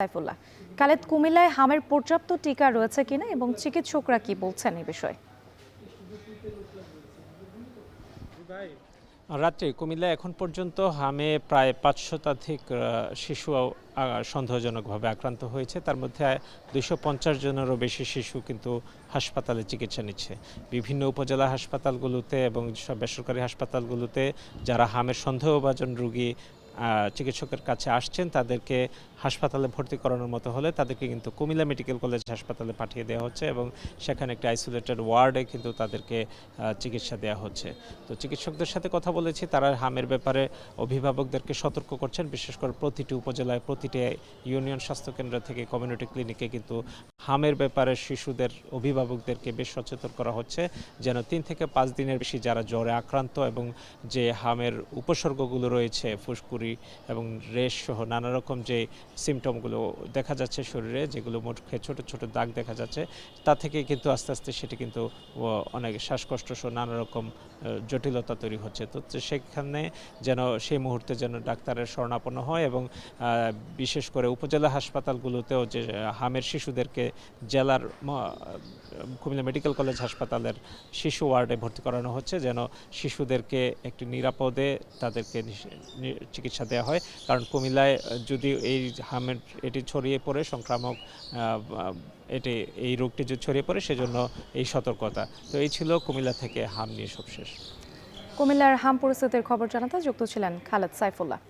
সাইফুল্লাহ। খালেদ, কুমিল্লায় হামের পর্যাপ্ত টিকা রয়েছে কিনা এবং চিকিৎসকরা কি বলছেন এই বিষয়ে? রাত্রে কুমিল্লায় এখন পর্যন্ত হামে প্রায় ৫০০ শতাধিক শিশু সন্দেহজনকভাবে আক্রান্ত হয়েছে। তার মধ্যে ২৫০ জনেরও বেশি শিশু কিন্তু হাসপাতালে চিকিৎসা নিচ্ছে। বিভিন্ন উপজেলা হাসপাতালগুলোতে এবং সব বেসরকারি হাসপাতালগুলোতে যারা হামের সন্দেহভাজন রোগী চিকিৎসকের কাছে আসছেন তাদেরকে হাসপাতালে ভর্তি করানোর মতো হলে তাদেরকে কিন্তু কুমিল্লা মেডিকেল কলেজ হাসপাতালে পাঠিয়ে দেওয়া হচ্ছে এবং সেখানে একটা আইসোলেটেড ওয়ার্ডে কিন্তু তাদেরকে চিকিৎসা দেওয়া হচ্ছে। তো চিকিৎসকদের সাথে কথা বলেছি, তারা হামের ব্যাপারে অভিভাবকদেরকে সতর্ক করছেন। বিশেষ করে প্রতিটি উপজেলায় প্রতিটি ইউনিয়ন স্বাস্থ্যকেন্দ্র থেকে কমিউনিটি ক্লিনিকে কিন্তু হামের ব্যাপারে শিশুদের অভিভাবকদেরকে বেশ সচেতন করা হচ্ছে, যেন ৩ থেকে ৫ দিনের বেশি যারা জ্বরে আক্রান্ত এবং যে হামের উপসর্গগুলো রয়েছে ফুসকুড়ি এবং রেশ সহ নানা রকম যে সিমটমগুলো দেখা যাচ্ছে শরীরে, যেগুলো মুখে ছোট ছোট দাগ দেখা যাচ্ছে, তা থেকে কিন্তু আস্তে আস্তে সেটি কিন্তু অনেক শ্বাসকষ্ট সহ নানা রকম জটিলতা তৈরি হচ্ছে। তো সেখানে যেন সেই মুহূর্তে যেন ডাক্তারের শরণাপন্ন হয় এবং বিশেষ করে উপজেলা হাসপাতালগুলোতেও যে হামের শিশুদেরকে জেলার কুমিল্লা মেডিকেল কলেজ হাসপাতালের শিশু ওয়ার্ডে ভর্তি করানো হচ্ছে, যেন শিশুদেরকে একটি নিরাপদে তাদেরকে চিকিৎসা দেওয়া হয়। কারণ কুমিল্লায় যদি এই হামের এটি ছড়িয়ে পড়ে সংক্রামক এই রোগটি যদি ছড়িয়ে পড়ে, সেজন্য এই সতর্কতা। তো এই ছিল কুমিল্লা থেকে হাম নিয়ে সবশেষ। কুমিল্লার হাম পরিস্থিতির খবর জানাতে যুক্ত ছিলেন খালেদ সাইফুল্লাহ।